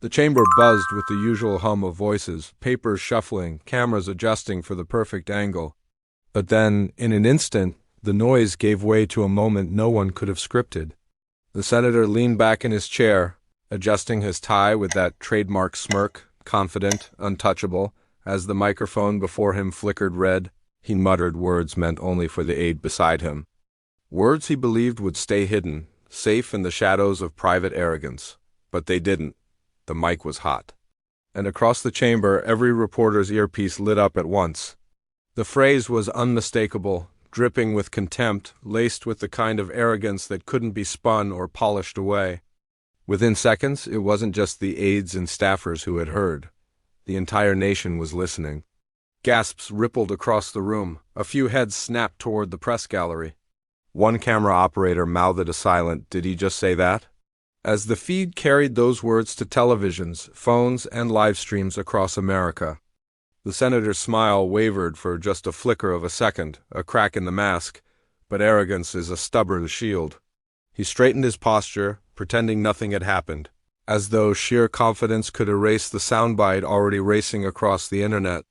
The chamber buzzed with the usual hum of voices, papers shuffling, cameras adjusting for the perfect angle. But then, in an instant, the noise gave way to a moment no one could have scripted. The senator leaned back in his chair, adjusting his tie with that trademark smirk, confident, untouchable. As the microphone before him flickered red, he muttered words meant only for the aide beside him. Words he believed would stay hidden, safe in the shadows of private arrogance. But they didn't. The mic was hot. And across the chamber, every reporter's earpiece lit up at once. The phrase was unmistakable, dripping with contempt, laced with the kind of arrogance that couldn't be spun or polished away. Within seconds, it wasn't just the aides and staffers who had heard. The entire nation was listening. Gasps rippled across the room. A few heads snapped toward the press gallery. One camera operator mouthed a silent, "Did he just say that?" as the feed carried those words to televisions, phones, and live streams across America. The senator's smile wavered for just a flicker of a second, a crack in the mask, but arrogance is a stubborn shield. He straightened his posture, pretending nothing had happened, as though sheer confidence could erase the soundbite already racing across the internet.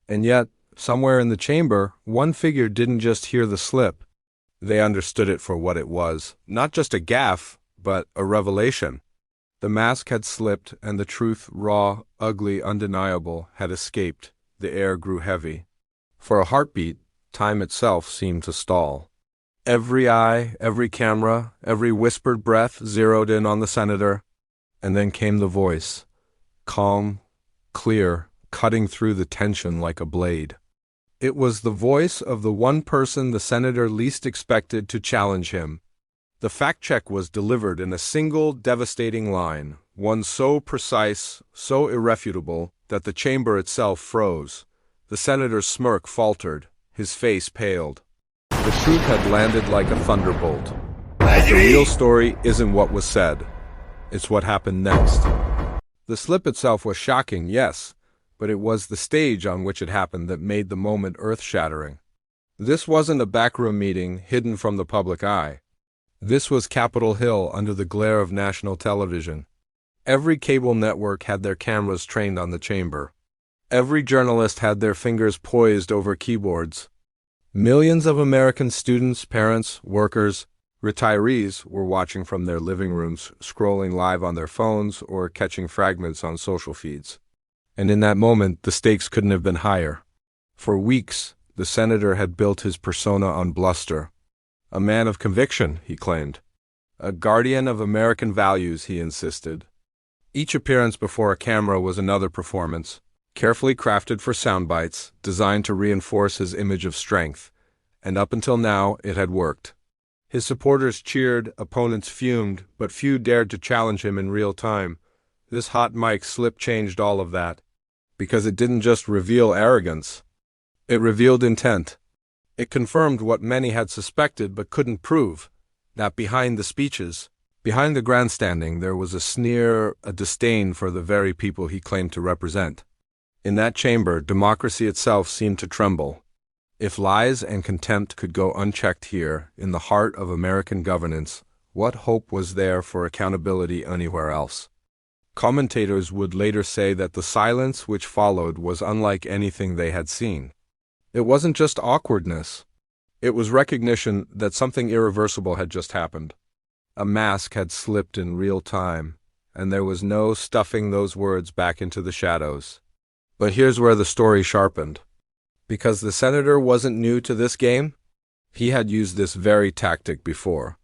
And yet, somewhere in the chamber, one figure didn't just hear the slip. They understood it for what it was, not just a gaffe, but a revelation. The mask had slipped, and the truth, raw, ugly, undeniable, had escaped. The air grew heavy. For a heartbeat, time itself seemed to stall. Every eye, every camera, every whispered breath zeroed in on the senator. And then came the voice, calm, clear, cutting through the tension like a blade. It was the voice of the one person the senator least expected to challenge him. The fact-check was delivered in a single, devastating line, one so precise, so irrefutable, that the chamber itself froze. The senator's smirk faltered, his face paled. The truth had landed like a thunderbolt. But the real story isn't what was said. It's what happened next. The slip itself was shocking, yes, but it was the stage on which it happened that made the moment earth-shattering. This wasn't a backroom meeting hidden from the public eye. This was Capitol Hill under the glare of national television. Every cable network had their cameras trained on the chamber. Every journalist had their fingers poised over keyboards. Millions of American students, parents, workers, retirees were watching from their living rooms, scrolling live on their phones or catching fragments on social feeds. And in that moment, the stakes couldn't have been higher. For weeks, the senator had built his persona on bluster. A man of conviction, he claimed. A guardian of American values, he insisted. Each appearance before a camera was another performance, carefully crafted for sound bites, designed to reinforce his image of strength. And up until now, it had worked. His supporters cheered, opponents fumed, but few dared to challenge him in real time. This hot mic slip changed all of that, because it didn't just reveal arrogance. It revealed intent. It confirmed what many had suspected but couldn't prove, that behind the speeches, behind the grandstanding, there was a sneer, a disdain for the very people he claimed to represent. In that chamber, democracy itself seemed to tremble. If lies and contempt could go unchecked here, in the heart of American governance, what hope was there for accountability anywhere else? Commentators would later say that the silence which followed was unlike anything they had seen. It wasn't just awkwardness. It was recognition that something irreversible had just happened. A mask had slipped in real time, and there was no stuffing those words back into the shadows. But here's where the story sharpened. Because the senator wasn't new to this game, he had used this very tactic before.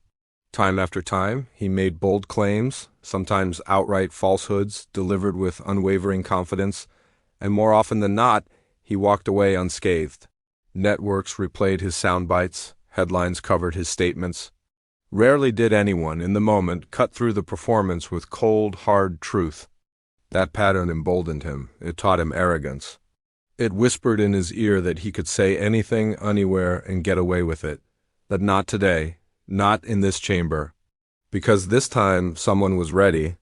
Time after time, he made bold claims, sometimes outright falsehoods, delivered with unwavering confidence, and more often than not, he walked away unscathed. Networks replayed his sound bites, headlines covered his statements. Rarely did anyone, in the moment, cut through the performance with cold, hard truth. That pattern emboldened him. It taught him arrogance. It whispered in his ear that he could say anything, anywhere, and get away with it. But not today, not in this chamber. Because this time, someone was ready.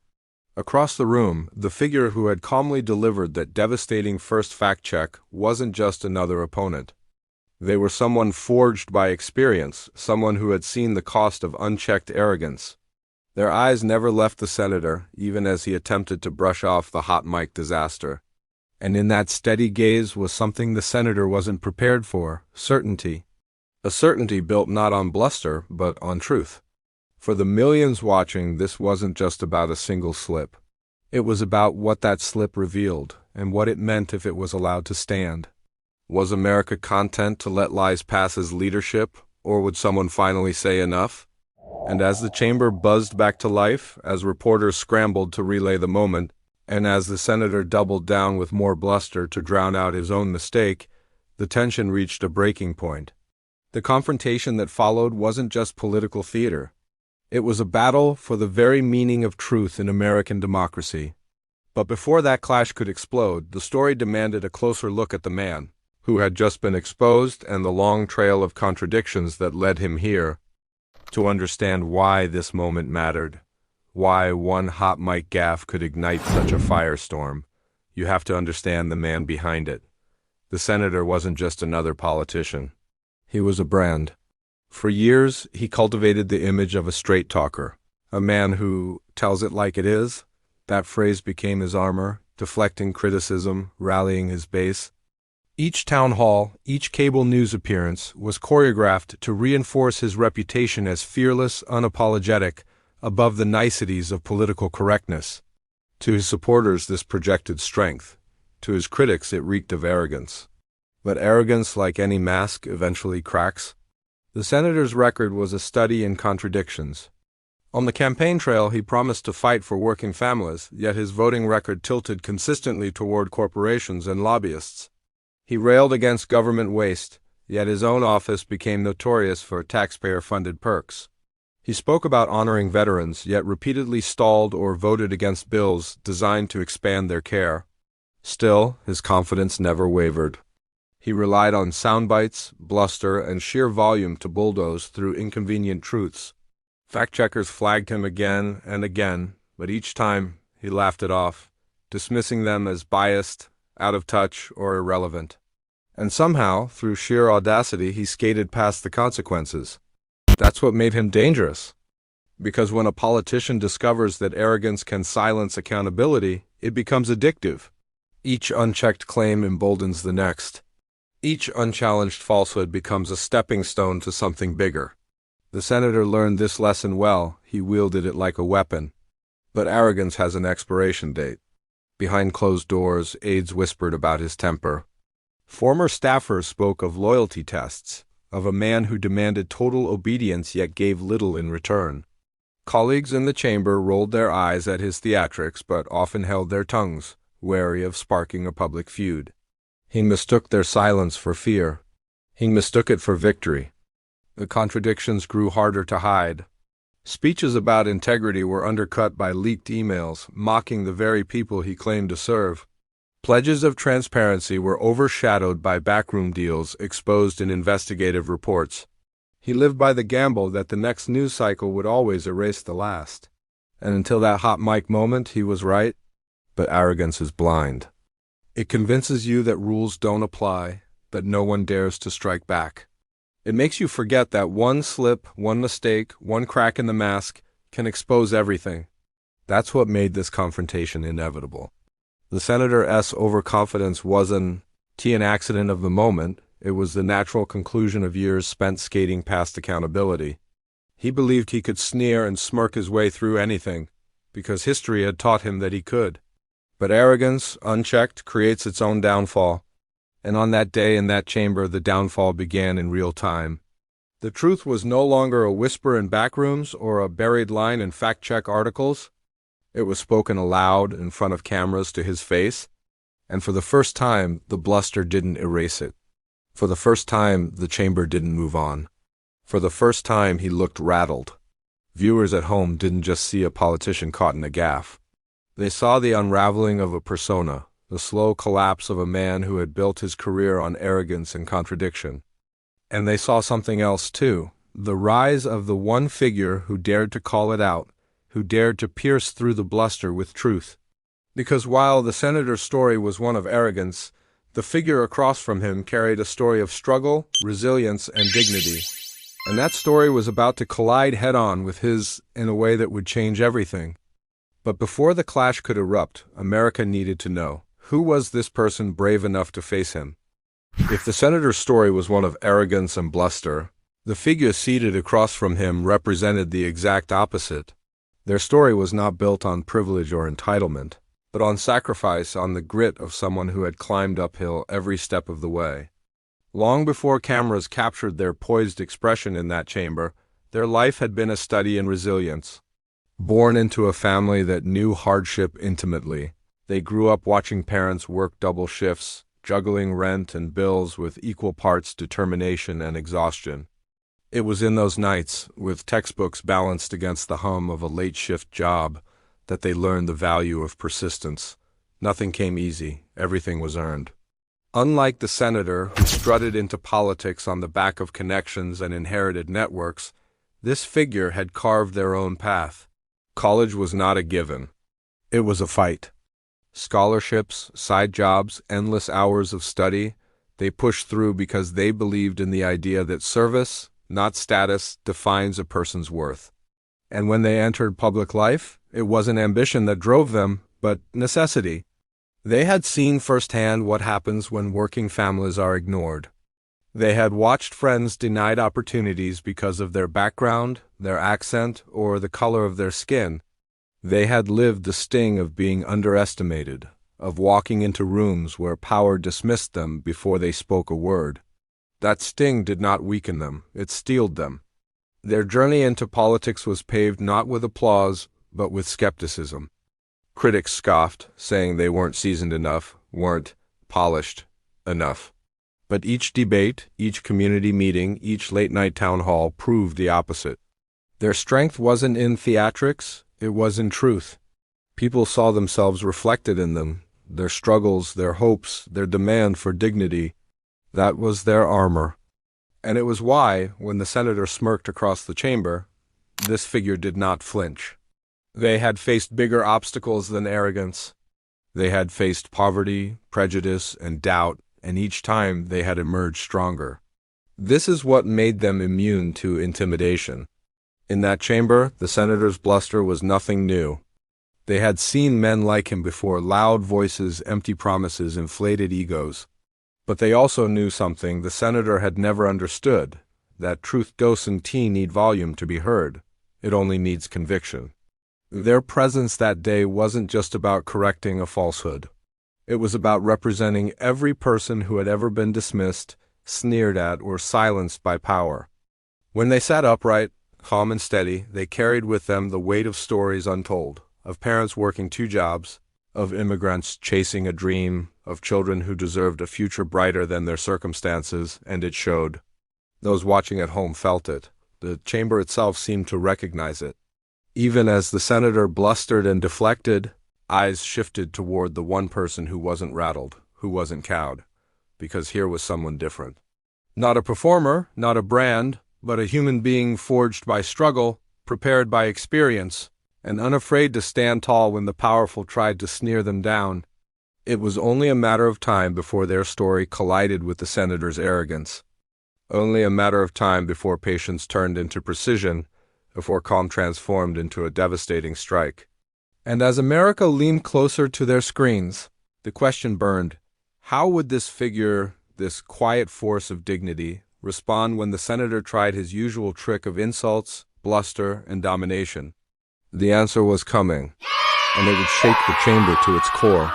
Across the room, the figure who had calmly delivered that devastating first fact-check wasn't just another opponent. They were someone forged by experience, someone who had seen the cost of unchecked arrogance. Their eyes never left the senator, even as he attempted to brush off the hot mic disaster. And in that steady gaze was something the senator wasn't prepared for: certainty. A certainty built not on bluster, but on truth. For the millions watching, this wasn't just about a single slip. It was about what that slip revealed, and what it meant if it was allowed to stand. Was America content to let lies pass as leadership, or would someone finally say enough? And as the chamber buzzed back to life, as reporters scrambled to relay the moment, and as the senator doubled down with more bluster to drown out his own mistake, the tension reached a breaking point. The confrontation that followed wasn't just political theater. It was a battle for the very meaning of truth in American democracy. But before that clash could explode, the story demanded a closer look at the man who had just been exposed and the long trail of contradictions that led him here. To understand why this moment mattered, why one hot mic gaffe could ignite such a firestorm, you have to understand the man behind it. The senator wasn't just another politician. He was a brand. For years, he cultivated the image of a straight talker, a man who tells it like it is. That phrase became his armor, deflecting criticism, rallying his base. Each town hall, each cable news appearance was choreographed to reinforce his reputation as fearless, unapologetic, above the niceties of political correctness. To his supporters, this projected strength. To his critics, it reeked of arrogance. But arrogance, like any mask, eventually cracks. The senator's record was a study in contradictions. On the campaign trail, he promised to fight for working families, yet his voting record tilted consistently toward corporations and lobbyists. He railed against government waste, yet his own office became notorious for taxpayer-funded perks. He spoke about honoring veterans, yet repeatedly stalled or voted against bills designed to expand their care. Still, his confidence never wavered. He relied on sound bites, bluster, and sheer volume to bulldoze through inconvenient truths. Fact-checkers flagged him again and again, but each time he laughed it off, dismissing them as biased, out of touch, or irrelevant. And somehow, through sheer audacity, he skated past the consequences. That's what made him dangerous. Because when a politician discovers that arrogance can silence accountability, it becomes addictive. Each unchecked claim emboldens the next. Each unchallenged falsehood becomes a stepping stone to something bigger. The senator learned this lesson well. He wielded it like a weapon. But arrogance has an expiration date. Behind closed doors, aides whispered about his temper. Former staffers spoke of loyalty tests, of a man who demanded total obedience yet gave little in return. Colleagues in the chamber rolled their eyes at his theatrics, but often held their tongues, wary of sparking a public feud. He mistook their silence for fear. He mistook it for victory. The contradictions grew harder to hide. Speeches about integrity were undercut by leaked emails, mocking the very people he claimed to serve. Pledges of transparency were overshadowed by backroom deals exposed in investigative reports. He lived by the gamble that the next news cycle would always erase the last. And until that hot mic moment, he was right. But arrogance is blind. It convinces you that rules don't apply, that no one dares to strike back. It makes you forget that one slip, one mistake, one crack in the mask can expose everything. That's what made this confrontation inevitable. The senator's overconfidence wasn't an accident of the moment. It was the natural conclusion of years spent skating past accountability. He believed he could sneer and smirk his way through anything, because history had taught him that he could. But arrogance, unchecked, creates its own downfall. And on that day in that chamber, the downfall began in real time. The truth was no longer a whisper in backrooms or a buried line in fact-check articles. It was spoken aloud in front of cameras to his face. And for the first time, the bluster didn't erase it. For the first time, the chamber didn't move on. For the first time, he looked rattled. Viewers at home didn't just see a politician caught in a gaffe. They saw the unraveling of a persona, the slow collapse of a man who had built his career on arrogance and contradiction. And they saw something else too, the rise of the one figure who dared to call it out, who dared to pierce through the bluster with truth. Because while the senator's story was one of arrogance, the figure across from him carried a story of struggle, resilience, and dignity. And that story was about to collide head-on with his in a way that would change everything. But before the clash could erupt, America needed to know, who was this person brave enough to face him? If the senator's story was one of arrogance and bluster, the figure seated across from him represented the exact opposite. Their story was not built on privilege or entitlement, but on sacrifice, on the grit of someone who had climbed uphill every step of the way. Long before cameras captured their poised expression in that chamber, their life had been a study in resilience. Born into a family that knew hardship intimately, they grew up watching parents work double shifts, juggling rent and bills with equal parts determination and exhaustion. It was in those nights, with textbooks balanced against the hum of a late-shift job, that they learned the value of persistence. Nothing came easy, everything was earned. Unlike the senator who strutted into politics on the back of connections and inherited networks, this figure had carved their own path. College was not a given. It was a fight. Scholarships, side jobs, endless hours of study, they pushed through because they believed in the idea that service, not status, defines a person's worth. And when they entered public life, it wasn't ambition that drove them, but necessity. They had seen firsthand what happens when working families are ignored. They had watched friends denied opportunities because of their background, their accent, or the color of their skin. They had lived the sting of being underestimated, of walking into rooms where power dismissed them before they spoke a word. That sting did not weaken them, it steeled them. Their journey into politics was paved not with applause, but with skepticism. Critics scoffed, saying they weren't seasoned enough, weren't polished enough. But each debate, each community meeting, each late-night town hall proved the opposite. Their strength wasn't in theatrics, it was in truth. People saw themselves reflected in them, their struggles, their hopes, their demand for dignity. That was their armor. And it was why, when the senator smirked across the chamber, this figure did not flinch. They had faced bigger obstacles than arrogance. They had faced poverty, prejudice, and doubt, and each time they had emerged stronger. This is what made them immune to intimidation. In that chamber, the senator's bluster was nothing new. They had seen men like him before, loud voices, empty promises, inflated egos. But they also knew something the senator had never understood, that truth doesn't need volume to be heard. It only needs conviction. Their presence that day wasn't just about correcting a falsehood. It was about representing every person who had ever been dismissed, sneered at, or silenced by power. When they sat upright, calm and steady, they carried with them the weight of stories untold, of parents working 2 jobs, of immigrants chasing a dream, of children who deserved a future brighter than their circumstances, and it showed. Those watching at home felt it. The chamber itself seemed to recognize it. Even as the senator blustered and deflected, eyes shifted toward the one person who wasn't rattled, who wasn't cowed, because here was someone different. Not a performer, not a brand, but a human being forged by struggle, prepared by experience, and unafraid to stand tall when the powerful tried to sneer them down. It was only a matter of time before their story collided with the senator's arrogance. Only a matter of time before patience turned into precision, before calm transformed into a devastating strike. And as America leaned closer to their screens, the question burned, how would this figure, this quiet force of dignity, respond when the senator tried his usual trick of insults, bluster, and domination? The answer was coming, and it would shake the chamber to its core.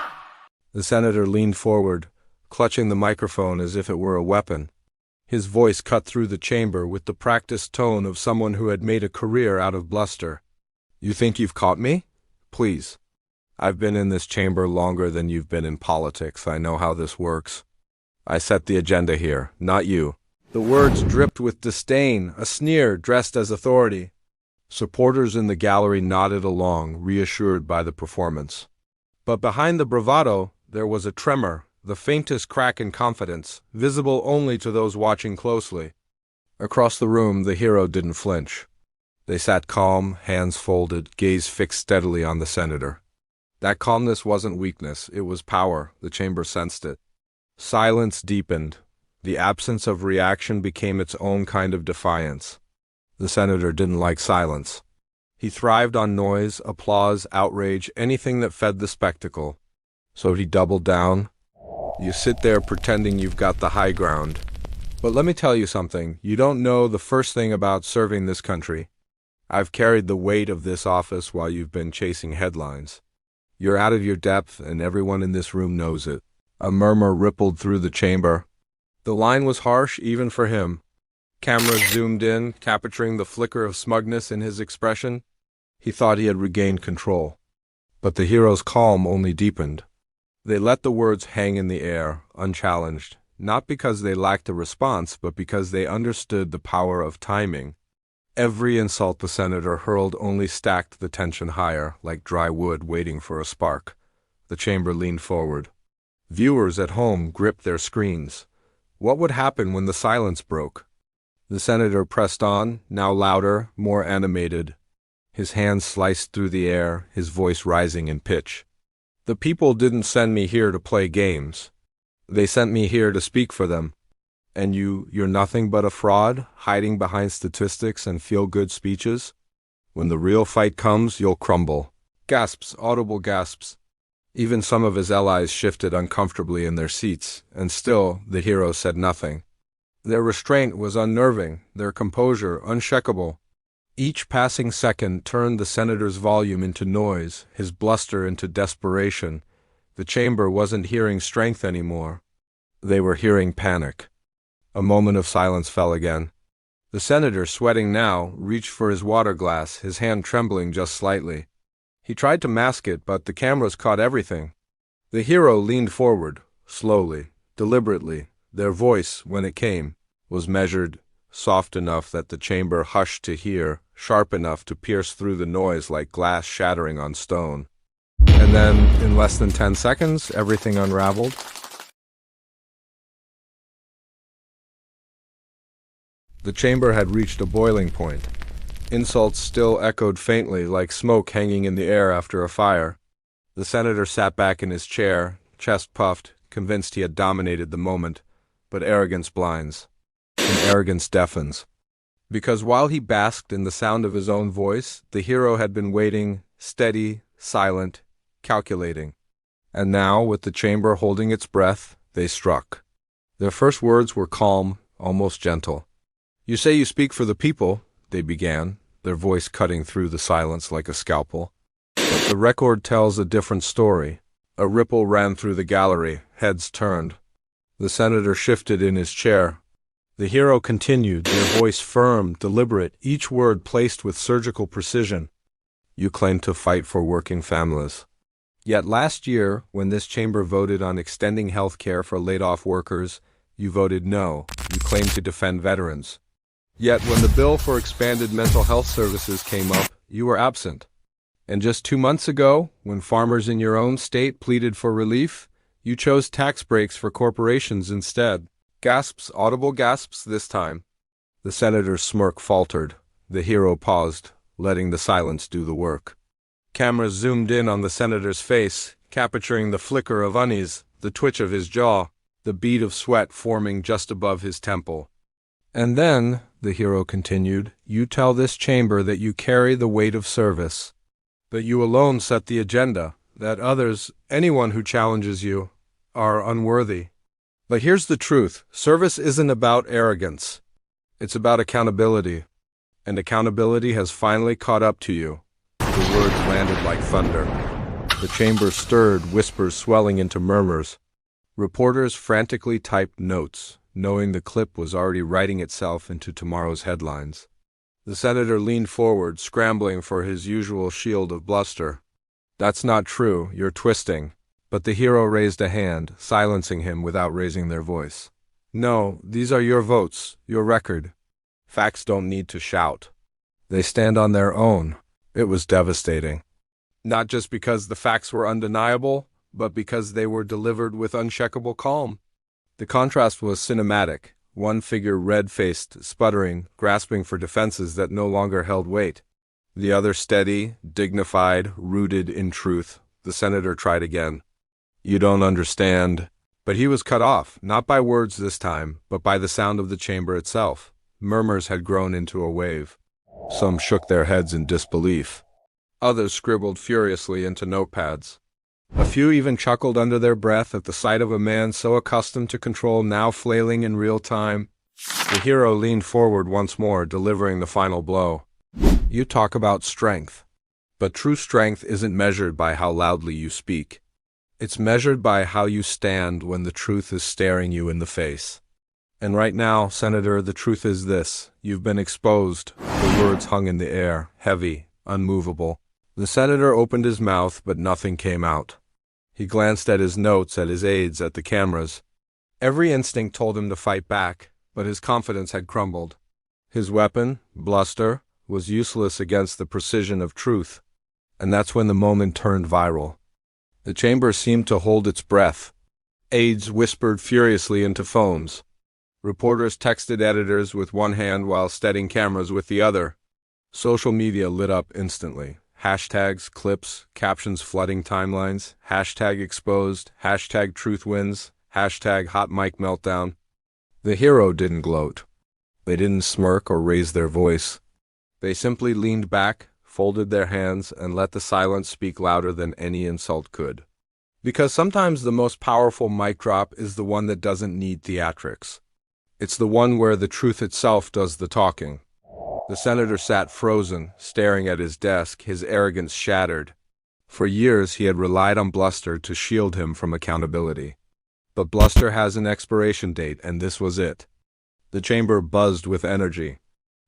The senator leaned forward, clutching the microphone as if it were a weapon. His voice cut through the chamber with the practiced tone of someone who had made a career out of bluster. You think you've caught me? Please. I've been in this chamber longer than you've been in politics. I know how this works. I set the agenda here, not you. The words dripped with disdain, a sneer dressed as authority. Supporters in the gallery nodded along, reassured by the performance. But behind the bravado, there was a tremor, the faintest crack in confidence, visible only to those watching closely. Across the room, the hero didn't flinch. They sat calm, hands folded, gaze fixed steadily on the senator. That calmness wasn't weakness, it was power. The chamber sensed it. Silence deepened. The absence of reaction became its own kind of defiance. The senator didn't like silence. He thrived on noise, applause, outrage, anything that fed the spectacle. So he doubled down. You sit there pretending you've got the high ground. But let me tell you something, you don't know the first thing about serving this country. I've carried the weight of this office while you've been chasing headlines. You're out of your depth, and everyone in this room knows it. A murmur rippled through the chamber. The line was harsh even for him. Cameras zoomed in, capturing the flicker of smugness in his expression. He thought he had regained control. But the hero's calm only deepened. They let the words hang in the air, unchallenged, not because they lacked a response, but because they understood the power of timing. Every insult the senator hurled only stacked the tension higher, like dry wood waiting for a spark. The chamber leaned forward. Viewers at home gripped their screens. What would happen when the silence broke? The senator pressed on, now louder, more animated. His hands sliced through the air, his voice rising in pitch. The people didn't send me here to play games. They sent me here to speak for them. And you're nothing but a fraud, hiding behind statistics and feel-good speeches? When the real fight comes, you'll crumble. Gasps, audible gasps. Even some of his allies shifted uncomfortably in their seats, and still the hero said nothing. Their restraint was unnerving, their composure unshakable. Each passing second turned the senator's volume into noise, his bluster into desperation. The chamber wasn't hearing strength anymore. They were hearing panic. A moment of silence fell again. The senator, sweating now, reached for his water glass, his hand trembling just slightly. He tried to mask it, but the cameras caught everything. The hero leaned forward, slowly, deliberately. Their voice, when it came, was measured, soft enough that the chamber hushed to hear, sharp enough to pierce through the noise like glass shattering on stone. And then, in less than 10 seconds, everything unraveled. The chamber had reached a boiling point. Insults still echoed faintly like smoke hanging in the air after a fire. The senator sat back in his chair, chest puffed, convinced he had dominated the moment. But arrogance blinds, and arrogance deafens. Because while he basked in the sound of his own voice, the hero had been waiting, steady, silent, calculating. And now, with the chamber holding its breath, they struck. Their first words were calm, almost gentle. "You say you speak for the people," they began, their voice cutting through the silence like a scalpel. But the record tells a different story. A ripple ran through the gallery, heads turned. The senator shifted in his chair. The hero continued, their voice firm, deliberate, each word placed with surgical precision. "You claim to fight for working families. Yet last year, when this chamber voted on extending health care for laid-off workers, you voted no. You claimed to defend veterans. Yet when the bill for expanded mental health services came up, you were absent. And just 2 months ago, when farmers in your own state pleaded for relief, you chose tax breaks for corporations instead." Gasps, audible gasps this time. The senator's smirk faltered. The hero paused, letting the silence do the work. Cameras zoomed in on the senator's face, capturing the flicker of unease, the twitch of his jaw, the bead of sweat forming just above his temple. "And then," the hero continued, "you tell this chamber that you carry the weight of service, that you alone set the agenda, that others, anyone who challenges you, are unworthy. But here's the truth. Service isn't about arrogance. It's about accountability. And accountability has finally caught up to you." The words landed like thunder. The chamber stirred, whispers swelling into murmurs. Reporters frantically typed notes, knowing the clip was already writing itself into tomorrow's headlines. The senator leaned forward, scrambling for his usual shield of bluster. "That's not true, you're twisting." But the hero raised a hand, silencing him without raising their voice. "No, these are your votes, your record. Facts don't need to shout. They stand on their own." It was devastating. Not just because the facts were undeniable, but because they were delivered with unshakable calm. The contrast was cinematic, one figure red-faced, sputtering, grasping for defenses that no longer held weight. The other steady, dignified, rooted in truth. The senator tried again. "You don't understand." But he was cut off, not by words this time, but by the sound of the chamber itself. Murmurs had grown into a wave. Some shook their heads in disbelief. Others scribbled furiously into notepads. A few even chuckled under their breath at the sight of a man so accustomed to control now flailing in real time. The hero leaned forward once more, delivering the final blow. You talk about strength. But true strength isn't measured by how loudly you speak. It's measured by how you stand when the truth is staring you in the face. And right now, Senator, the truth is this. You've been exposed. The words hung in the air, heavy, unmovable. The senator opened his mouth, but nothing came out. He glanced at his notes, at his aides, at the cameras. Every instinct told him to fight back, but his confidence had crumbled. His weapon, bluster, was useless against the precision of truth. And that's when the moment turned viral. The chamber seemed to hold its breath. Aides whispered furiously into phones. Reporters texted editors with one hand while steadying cameras with the other. Social media lit up instantly. Hashtags, clips, captions flooding timelines, hashtag exposed, hashtag truth wins, hashtag hot mic meltdown. The hero didn't gloat. They didn't smirk or raise their voice. They simply leaned back, folded their hands, and let the silence speak louder than any insult could. Because sometimes the most powerful mic drop is the one that doesn't need theatrics. It's the one where the truth itself does the talking. The senator sat frozen, staring at his desk, his arrogance shattered. For years he had relied on bluster to shield him from accountability. But bluster has an expiration date, and this was it. The chamber buzzed with energy.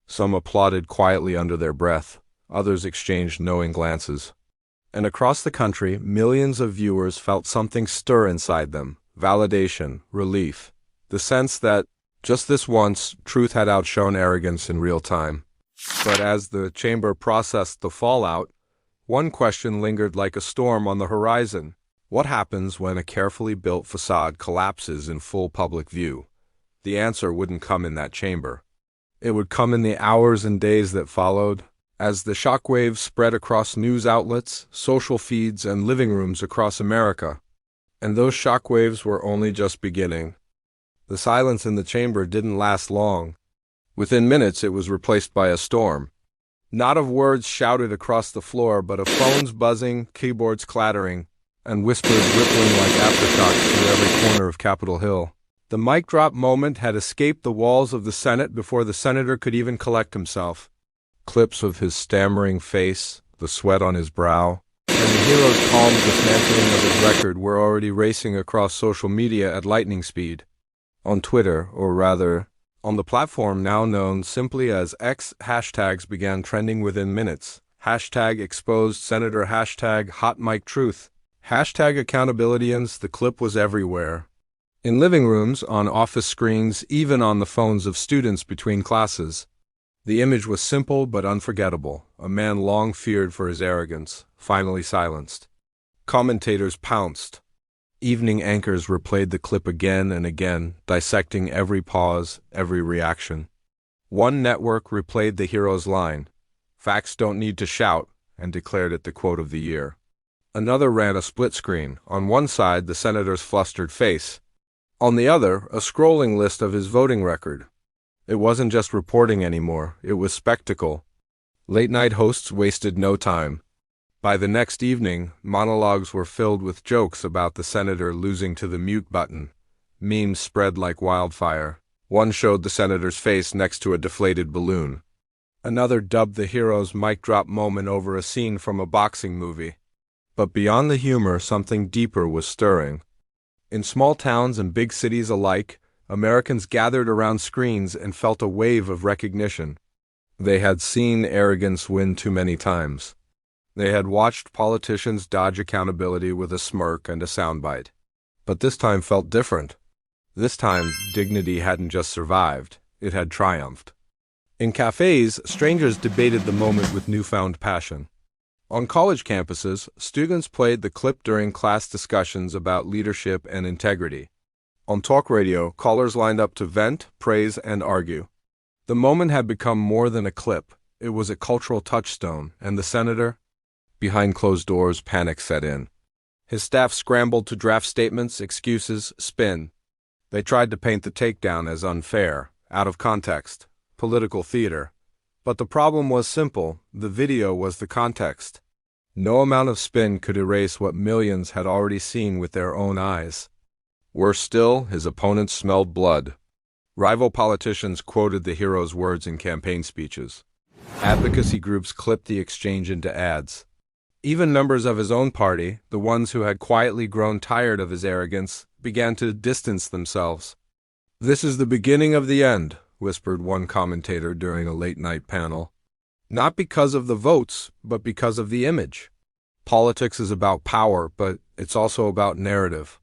Some applauded quietly under their breath. Others exchanged knowing glances. And across the country, millions of viewers felt something stir inside them. Validation, relief. The sense that, just this once, truth had outshone arrogance in real time. But as the chamber processed the fallout, one question lingered like a storm on the horizon. What happens when a carefully built facade collapses in full public view? The answer wouldn't come in that chamber. It would come in the hours and days that followed, as the shockwaves spread across news outlets, social feeds, and living rooms across America. And those shockwaves were only just beginning. The silence in the chamber didn't last long. Within minutes, it was replaced by a storm. Not of words shouted across the floor, but of phones buzzing, keyboards clattering, and whispers rippling like aftershocks through every corner of Capitol Hill. The mic drop moment had escaped the walls of the Senate before the senator could even collect himself. Clips of his stammering face, the sweat on his brow, and the hero's calm dismantling of his record were already racing across social media at lightning speed. On Twitter, or rather, on the platform now known simply as X, hashtags began trending within minutes. Hashtag exposed senator, hashtag hot mic truth, hashtag accountabilityans. The clip was everywhere. In living rooms, on office screens, even on the phones of students between classes. The image was simple but unforgettable. A man long feared for his arrogance, finally silenced. Commentators pounced. Evening anchors replayed the clip again and again, dissecting every pause, every reaction. One network replayed the hero's line, "Facts don't need to shout," and declared it the quote of the year. Another ran a split screen. On one side, the senator's flustered face. On the other, a scrolling list of his voting record. It wasn't just reporting anymore, it was spectacle. Late-night hosts wasted no time. By the next evening, monologues were filled with jokes about the senator losing to the mute button. Memes spread like wildfire. One showed the senator's face next to a deflated balloon. Another dubbed the hero's mic drop moment over a scene from a boxing movie. But beyond the humor, something deeper was stirring. In small towns and big cities alike, Americans gathered around screens and felt a wave of recognition. They had seen arrogance win too many times. They had watched politicians dodge accountability with a smirk and a soundbite. But this time felt different. This time, dignity hadn't just survived, it had triumphed. In cafes, strangers debated the moment with newfound passion. On college campuses, students played the clip during class discussions about leadership and integrity. On talk radio, callers lined up to vent, praise, and argue. The moment had become more than a clip. It was a cultural touchstone, and the senator? Behind closed doors, panic set in. His staff scrambled to draft statements, excuses, spin. They tried to paint the takedown as unfair, out of context, political theater. But the problem was simple: the video was the context. No amount of spin could erase what millions had already seen with their own eyes. Worse still, his opponents smelled blood. Rival politicians quoted the hero's words in campaign speeches. Advocacy groups clipped the exchange into ads. Even members of his own party, the ones who had quietly grown tired of his arrogance, began to distance themselves. "This is the beginning of the end," whispered one commentator during a late-night panel. "Not because of the votes, but because of the image. Politics is about power, but it's also about narrative.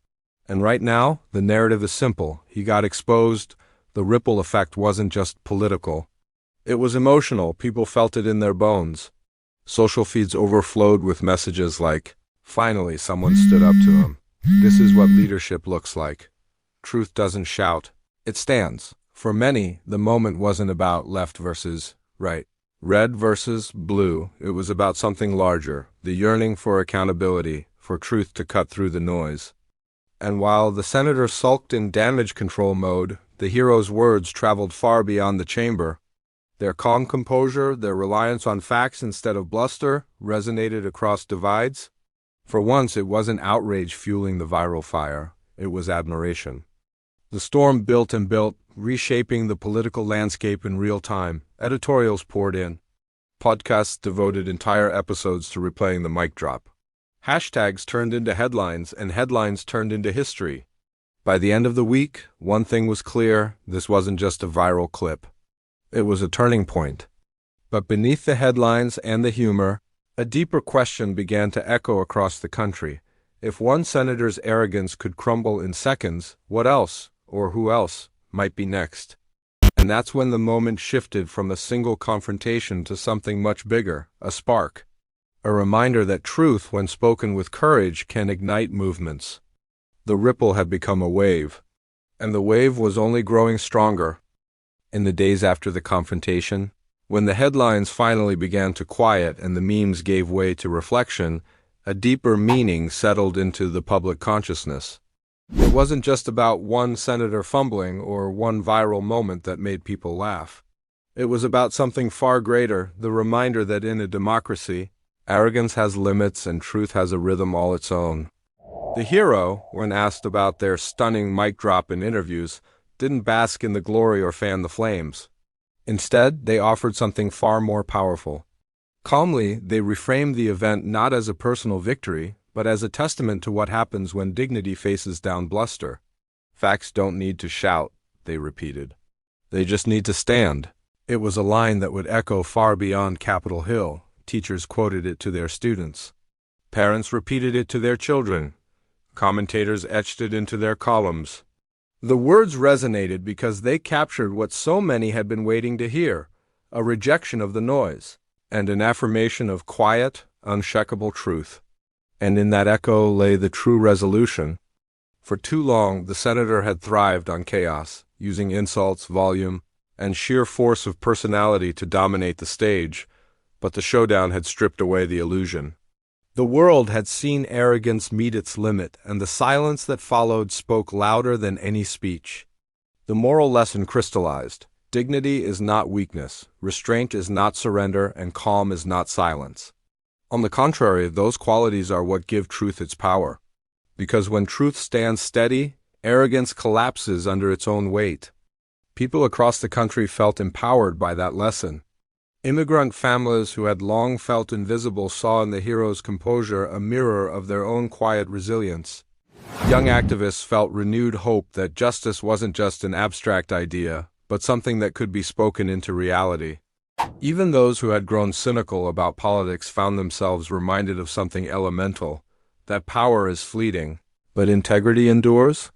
And right now, the narrative is simple. He got exposed. The ripple effect wasn't just political. It was emotional. People felt it in their bones. Social feeds overflowed with messages like, 'Finally, someone stood up to him. This is what leadership looks like. Truth doesn't shout. It stands.' For many, the moment wasn't about left versus right, red versus blue. It was about something larger, the yearning for accountability, for truth to cut through the noise. And while the senator sulked in damage control mode, the hero's words traveled far beyond the chamber. Their calm composure, their reliance on facts instead of bluster, resonated across divides. For once, it wasn't outrage fueling the viral fire. It was admiration. The storm built and built, reshaping the political landscape in real time. Editorials poured in. Podcasts devoted entire episodes to replaying the mic drop. Hashtags turned into headlines, and headlines turned into history. By the end of the week, one thing was clear: this wasn't just a viral clip. It was a turning point. But beneath the headlines and the humor, a deeper question began to echo across the country. If one senator's arrogance could crumble in seconds, what else, or who else, might be next? And that's when the moment shifted from a single confrontation to something much bigger, a spark. A reminder that truth, when spoken with courage, can ignite movements. The ripple had become a wave, and the wave was only growing stronger. In the days after the confrontation, when the headlines finally began to quiet and the memes gave way to reflection, a deeper meaning settled into the public consciousness. It wasn't just about one senator fumbling or one viral moment that made people laugh. It was about something far greater, the reminder that in a democracy, arrogance has limits and truth has a rhythm all its own. The hero, when asked about their stunning mic drop in interviews, didn't bask in the glory or fan the flames. Instead, they offered something far more powerful. Calmly, they reframed the event not as a personal victory, but as a testament to what happens when dignity faces down bluster. "Facts don't need to shout," they repeated. "They just need to stand." It was a line that would echo far beyond Capitol Hill. Teachers quoted it to their students. Parents repeated it to their children. Commentators etched it into their columns. The words resonated because they captured what so many had been waiting to hear: a rejection of the noise, and an affirmation of quiet, unshakable truth. And in that echo lay the true resolution. For too long, the senator had thrived on chaos, using insults, volume, and sheer force of personality to dominate the stage, but the showdown had stripped away the illusion. The world had seen arrogance meet its limit, and the silence that followed spoke louder than any speech. The moral lesson crystallized: dignity is not weakness, restraint is not surrender, and calm is not silence. On the contrary, those qualities are what give truth its power. Because when truth stands steady, arrogance collapses under its own weight. People across the country felt empowered by that lesson. Immigrant families who had long felt invisible saw in the hero's composure a mirror of their own quiet resilience. Young activists felt renewed hope that justice wasn't just an abstract idea, but something that could be spoken into reality. Even those who had grown cynical about politics found themselves reminded of something elemental: that power is fleeting, but integrity endures.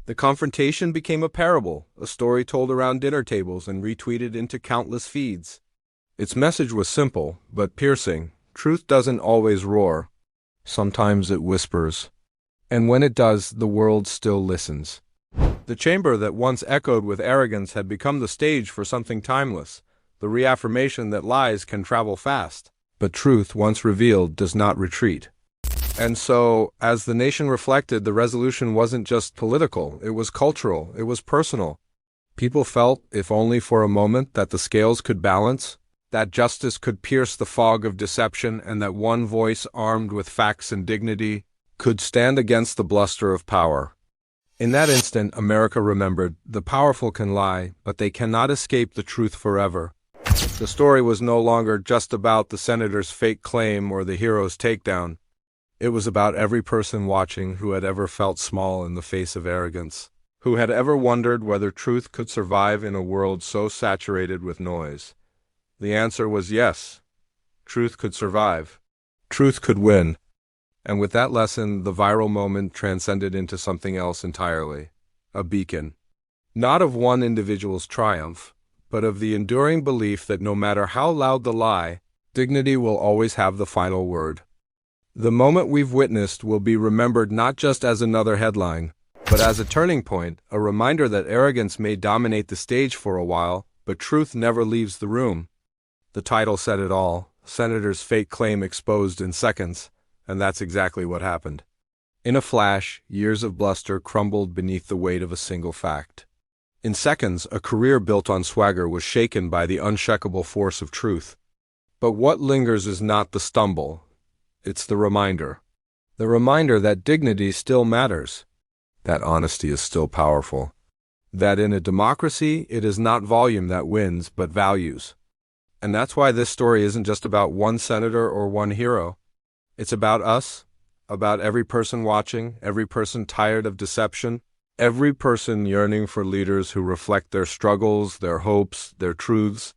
The confrontation became a parable, a story told around dinner tables and retweeted into countless feeds. Its message was simple, but piercing. Truth doesn't always roar. Sometimes it whispers. And when it does, the world still listens. The chamber that once echoed with arrogance had become the stage for something timeless, the reaffirmation that lies can travel fast, but truth, once revealed, does not retreat. And so, as the nation reflected, the resolution wasn't just political, it was cultural, it was personal. People felt, if only for a moment, that the scales could balance. that justice could pierce the fog of deception, and that one voice armed with facts and dignity could stand against the bluster of power. In that instant, America remembered, the powerful can lie, but they cannot escape the truth forever. The story was no longer just about the senator's fake claim or the hero's takedown. It was about every person watching who had ever felt small in the face of arrogance, who had ever wondered whether truth could survive in a world so saturated with noise. The answer was yes. Truth could survive. Truth could win. And with that lesson, the viral moment transcended into something else entirely. A beacon. Not of one individual's triumph, but of the enduring belief that no matter how loud the lie, dignity will always have the final word. The moment we've witnessed will be remembered not just as another headline, but as a turning point, a reminder that arrogance may dominate the stage for a while, but truth never leaves the room. The title said it all: Senator's fake claim exposed in seconds, and that's exactly what happened. In a flash, years of bluster crumbled beneath the weight of a single fact. In seconds, a career built on swagger was shaken by the unshakable force of truth. But what lingers is not the stumble. It's the reminder. The reminder that dignity still matters. That honesty is still powerful. That in a democracy, it is not volume that wins, but values. And that's why this story isn't just about one senator or one hero. It's about us, about every person watching, every person tired of deception, every person yearning for leaders who reflect their struggles, their hopes, their truths.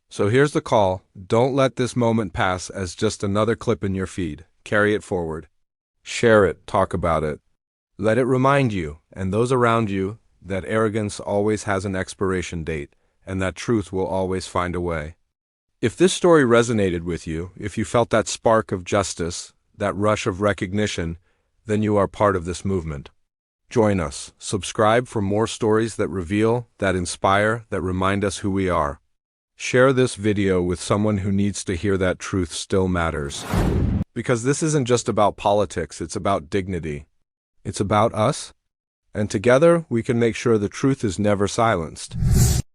So here's the call: don't let this moment pass as just another clip in your feed. Carry it forward. Share it, talk about it. Let it remind you, and those around you, that arrogance always has an expiration date, and that truth will always find a way. If this story resonated with you, if you felt that spark of justice, that rush of recognition, then you are part of this movement. Join us. Subscribe for more stories that reveal, that inspire, that remind us who we are. Share this video with someone who needs to hear that truth still matters. Because this isn't just about politics, it's about dignity. It's about us, and together we can make sure the truth is never silenced.